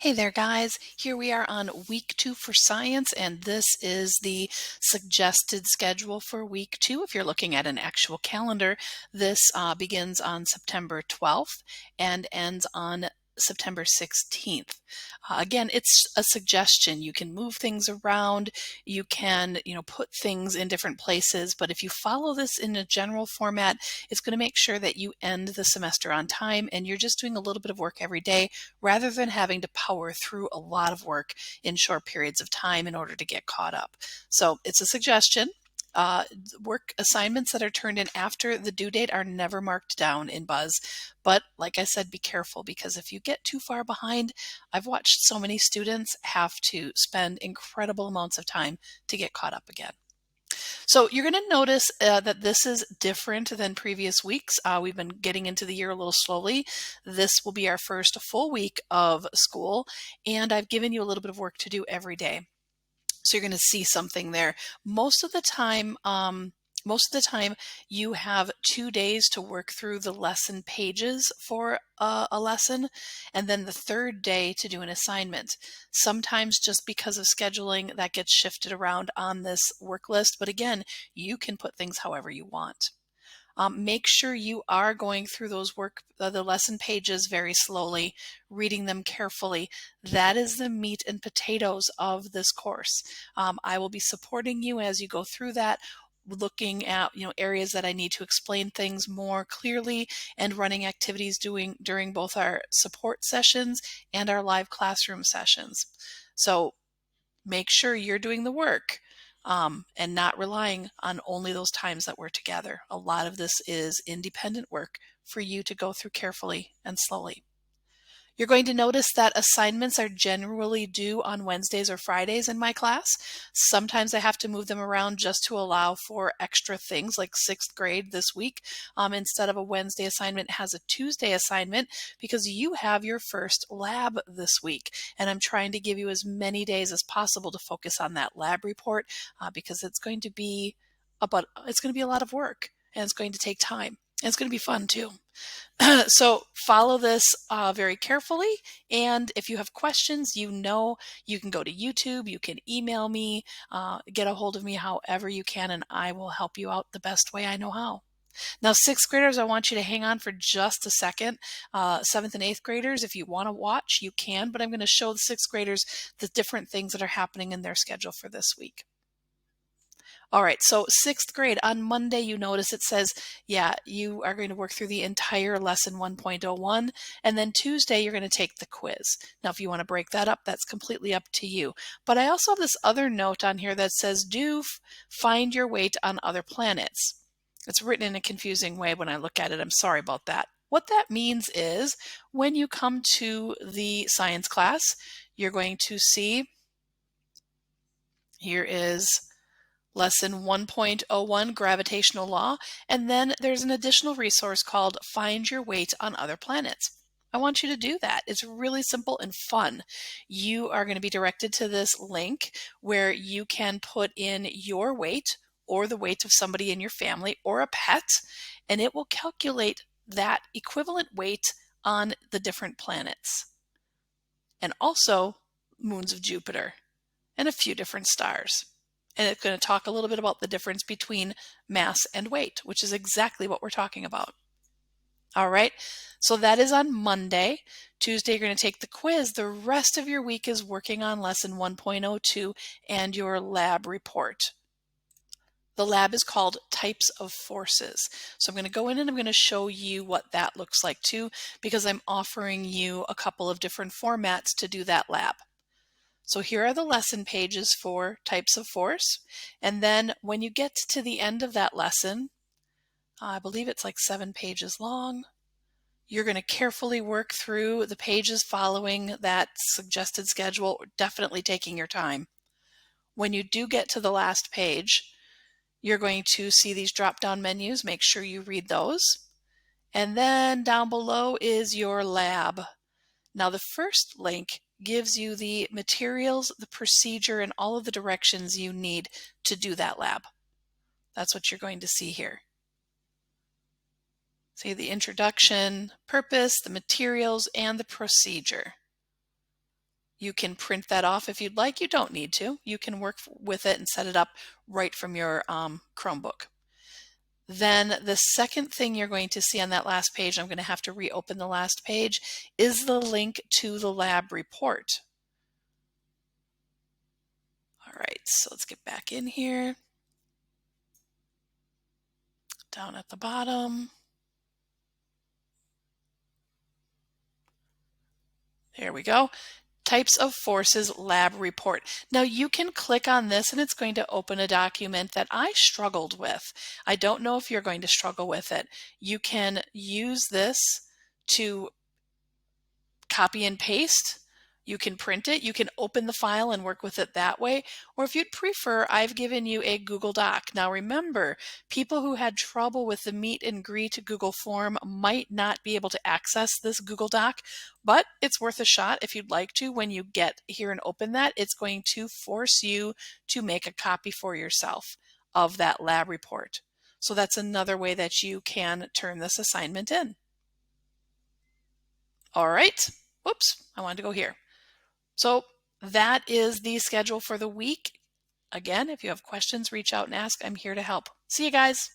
Hey there, guys. Here we are on week 2 for science, and this is the suggested schedule for week 2. If you're looking at an actual calendar, this begins on September 12th and ends on September 16th. Again, it's a suggestion. You can move things around. You can, put things in different places. But if you follow this in a general format, it's going to make sure that you end the semester on time and you're just doing a little bit of work every day rather than having to power through a lot of work in short periods of time in order to get caught up. So it's a suggestion. Work assignments that are turned in after the due date are never marked down in Buzz. But like I said, be careful because if you get too far behind, I've watched so many students have to spend incredible amounts of time to get caught up again. So you're going to notice that this is different than previous weeks. We've been getting into the year a little slowly. This will be our first full week of school, and I've given you a little bit of work to do every day. So you're going to see something there. Most of the time, you have 2 days to work through the lesson pages for a lesson, and then the third day to do an assignment. Sometimes just because of scheduling, that gets shifted around on this work list, but again, you can put things however you want. Make sure you are going through the lesson pages very slowly, reading them carefully. That is the meat and potatoes of this course. I will be supporting you as you go through that, looking at areas that I need to explain things more clearly and running activities during both our support sessions and our live classroom sessions. So make sure you're doing the work and not relying on only those times that we're together. A lot of this is independent work for you to go through carefully and slowly. You're going to notice that assignments are generally due on Wednesdays or Fridays in my class. Sometimes I have to move them around just to allow for extra things like 6th grade this week. Instead of a Wednesday assignment, it has a Tuesday assignment because you have your first lab this week. And I'm trying to give you as many days as possible to focus on that lab report because it's going to be a lot of work and it's going to take time. And it's going to be fun too. So follow this very carefully. And if you have questions, you can go to YouTube, you can email me, get a hold of me however you can, and I will help you out the best way I know how. Now, 6th graders, I want you to hang on for just a second. 7th and 8th graders, if you want to watch, you can, but I'm going to show the 6th graders the different things that are happening in their schedule for this week. All right, so 6th grade, on Monday, you notice it says, you are going to work through the entire lesson 1.01, and then Tuesday, you're going to take the quiz. Now, if you want to break that up, that's completely up to you. But I also have this other note on here that says, find your weight on other planets. It's written in a confusing way when I look at it. I'm sorry about that. What that means is when you come to the science class, you're going to see, here is Lesson 1.01, Gravitational Law, and then there's an additional resource called Find Your Weight on Other Planets. I want you to do that. It's really simple and fun. You are going to be directed to this link where you can put in your weight or the weight of somebody in your family or a pet, and it will calculate that equivalent weight on the different planets and also moons of Jupiter and a few different stars. And it's going to talk a little bit about the difference between mass and weight, which is exactly what we're talking about. All right, so that is on Monday. Tuesday, you're going to take the quiz. The rest of your week is working on lesson 1.02 and your lab report. The lab is called Types of Forces. So I'm going to go in and I'm going to show you what that looks like too, because I'm offering you a couple of different formats to do that lab. So here are the lesson pages for types of force. And then when you get to the end of that lesson, I believe it's like 7 pages long, you're going to carefully work through the pages following that suggested schedule, definitely taking your time. When you do get to the last page, you're going to see these drop-down menus. Make sure you read those. And then down below is your lab. Now the first link gives you the materials, the procedure, and all of the directions you need to do that lab. That's what you're going to see here. See the introduction, purpose, the materials, and the procedure. You can print that off if you'd like. You don't need to. You can work with it and set it up right from your Chromebook. Then the second thing you're going to see on that last page, I'm going to have to reopen the last page, is the link to the lab report. All right, so let's get back in here. Down at the bottom. There we go. Types of forces lab report. Now you can click on this and it's going to open a document that I struggled with. I don't know if you're going to struggle with it. You can use this to copy and paste. You can print it. You can open the file and work with it that way. Or if you'd prefer, I've given you a Google Doc. Now remember, people who had trouble with the meet and greet Google form might not be able to access this Google Doc, but it's worth a shot if you'd like to. When you get here and open that, it's going to force you to make a copy for yourself of that lab report. So that's another way that you can turn this assignment in. All right. Whoops, I wanted to go here. So that is the schedule for the week. Again, if you have questions, reach out and ask. I'm here to help. See you guys.